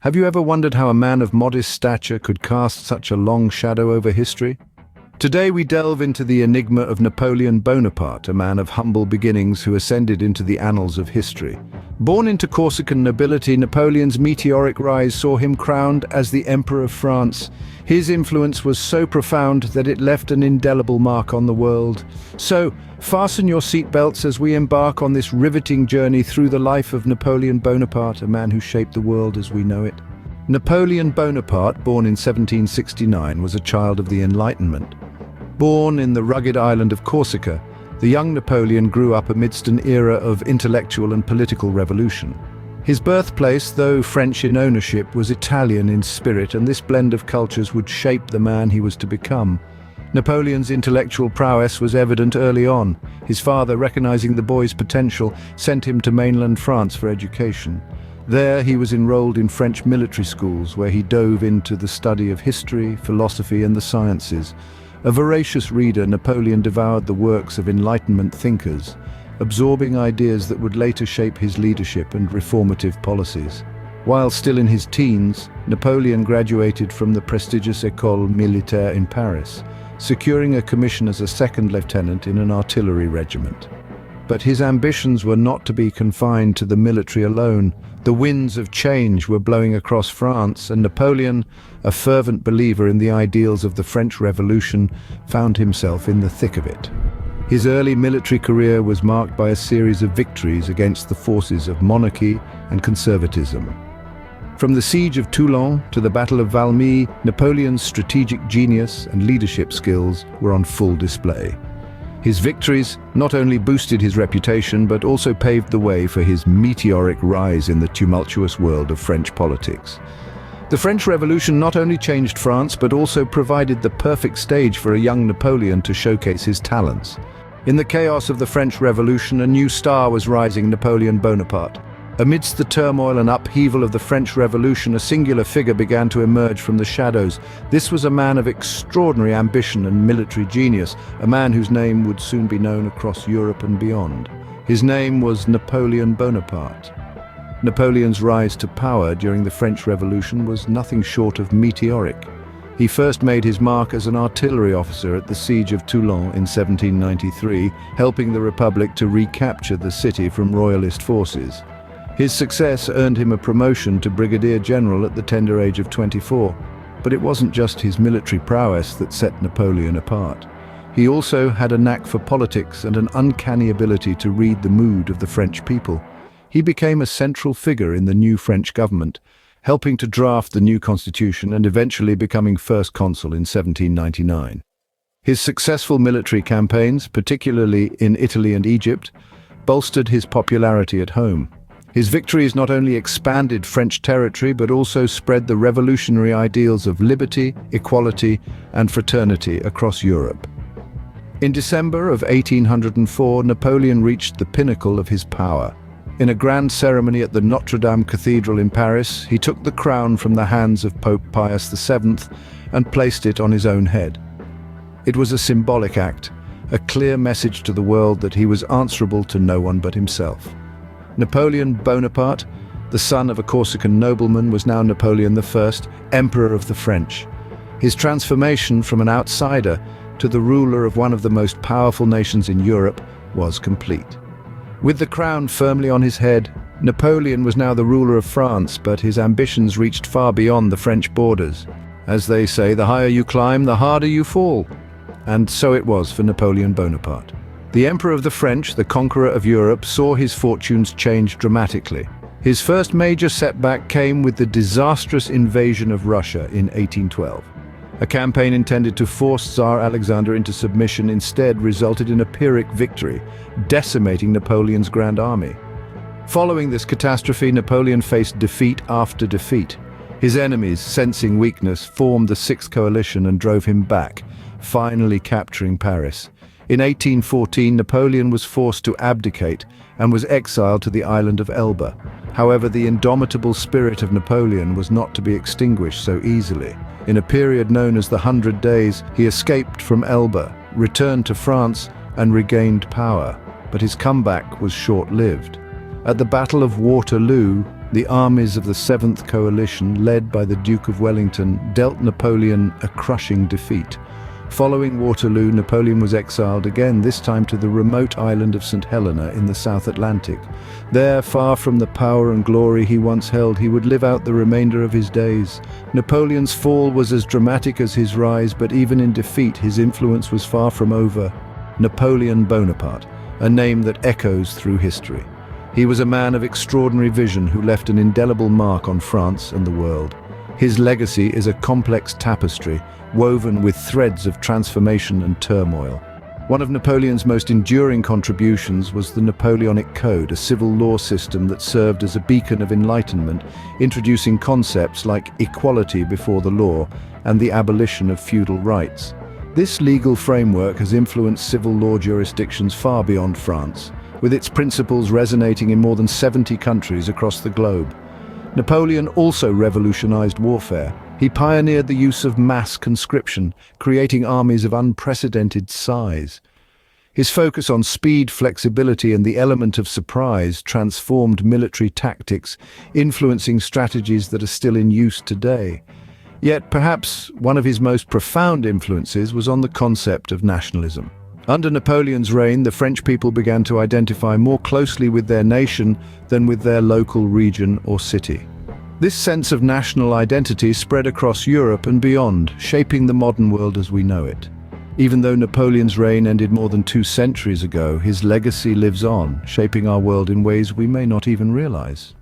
Have you ever wondered how a man of modest stature could cast such a long shadow over history? Today we delve into the enigma of Napoleon Bonaparte, a man of humble beginnings who ascended into the annals of history. Born into Corsican nobility, Napoleon's meteoric rise saw him crowned as the Emperor of France. His influence was so profound that it left an indelible mark on the world. So, fasten your seatbelts as we embark on this riveting journey through the life of Napoleon Bonaparte, a man who shaped the world as we know it. Napoleon Bonaparte, born in 1769, was a child of the Enlightenment. Born in the rugged island of Corsica, the young Napoleon grew up amidst an era of intellectual and political revolution. His birthplace, though French in ownership, was Italian in spirit, and this blend of cultures would shape the man he was to become. Napoleon's intellectual prowess was evident early on. His father, recognizing the boy's potential, sent him to mainland France for education. There he was enrolled in French military schools, where he dove into the study of history, philosophy, and the sciences. A voracious reader, Napoleon devoured the works of Enlightenment thinkers, absorbing ideas that would later shape his leadership and reformative policies. While still in his teens, Napoleon graduated from the prestigious École Militaire in Paris, securing a commission as a second lieutenant in an artillery regiment. But his ambitions were not to be confined to the military alone. The winds of change were blowing across France, and Napoleon, a fervent believer in the ideals of the French Revolution, found himself in the thick of it. His early military career was marked by a series of victories against the forces of monarchy and conservatism. From the siege of Toulon to the Battle of Valmy, Napoleon's strategic genius and leadership skills were on full display. His victories not only boosted his reputation, but also paved the way for his meteoric rise in the tumultuous world of French politics. The French Revolution not only changed France, but also provided the perfect stage for a young Napoleon to showcase his talents. In the chaos of the French Revolution, a new star was rising: Napoleon Bonaparte. Amidst the turmoil and upheaval of the French Revolution, a singular figure began to emerge from the shadows. This was a man of extraordinary ambition and military genius, a man whose name would soon be known across Europe and beyond. His name was Napoleon Bonaparte. Napoleon's rise to power during the French Revolution was nothing short of meteoric. He first made his mark as an artillery officer at the siege of Toulon in 1793, helping the Republic to recapture the city from royalist forces. His success earned him a promotion to brigadier general at the tender age of 24. But it wasn't just his military prowess that set Napoleon apart. He also had a knack for politics and an uncanny ability to read the mood of the French people. He became a central figure in the new French government, helping to draft the new constitution and eventually becoming first consul in 1799. His successful military campaigns, particularly in Italy and Egypt, bolstered his popularity at home. His victories not only expanded French territory, but also spread the revolutionary ideals of liberty, equality, and fraternity across Europe. In December of 1804, Napoleon reached the pinnacle of his power. In a grand ceremony at the Notre Dame Cathedral in Paris, he took the crown from the hands of Pope Pius VII and placed it on his own head. It was a symbolic act, a clear message to the world that he was answerable to no one but himself. Napoleon Bonaparte, the son of a Corsican nobleman, was now Napoleon I, Emperor of the French. His transformation from an outsider to the ruler of one of the most powerful nations in Europe was complete. With the crown firmly on his head, Napoleon was now the ruler of France, but his ambitions reached far beyond the French borders. As they say, the higher you climb, the harder you fall. And so it was for Napoleon Bonaparte. The Emperor of the French, the conqueror of Europe, saw his fortunes change dramatically. His first major setback came with the disastrous invasion of Russia in 1812. A campaign intended to force Tsar Alexander into submission instead resulted in a Pyrrhic victory, decimating Napoleon's grand army. Following this catastrophe, Napoleon faced defeat after defeat. His enemies, sensing weakness, formed the Sixth Coalition and drove him back, finally capturing Paris. In 1814, Napoleon was forced to abdicate and was exiled to the island of Elba. However, the indomitable spirit of Napoleon was not to be extinguished so easily. In a period known as the 100 Days, he escaped from Elba, returned to France, and regained power. But his comeback was short-lived. At the Battle of Waterloo, The armies of the Seventh Coalition, led by the Duke of Wellington, dealt Napoleon a crushing defeat. Following Waterloo, Napoleon was exiled again, this time to the remote island of St. Helena in the South Atlantic. There, far from the power and glory he once held, he would live out the remainder of his days. Napoleon's fall was as dramatic as his rise, but even in defeat, his influence was far from over. Napoleon Bonaparte, a name that echoes through history. He was a man of extraordinary vision who left an indelible mark on France and the world. His legacy is a complex tapestry, woven with threads of transformation and turmoil. One of Napoleon's most enduring contributions was the Napoleonic Code, a civil law system that served as a beacon of enlightenment, introducing concepts like equality before the law and the abolition of feudal rights. This legal framework has influenced civil law jurisdictions far beyond France, with its principles resonating in more than 70 countries across the globe. Napoleon also revolutionized warfare. He pioneered the use of mass conscription, creating armies of unprecedented size. His focus on speed, flexibility, and the element of surprise transformed military tactics, influencing strategies that are still in use today. Yet perhaps one of his most profound influences was on the concept of nationalism. Under Napoleon's reign, the French people began to identify more closely with their nation than with their local region or city. This sense of national identity spread across Europe and beyond, shaping the modern world as we know it. Even though Napoleon's reign ended more than 2 centuries ago, his legacy lives on, shaping our world in ways we may not even realize.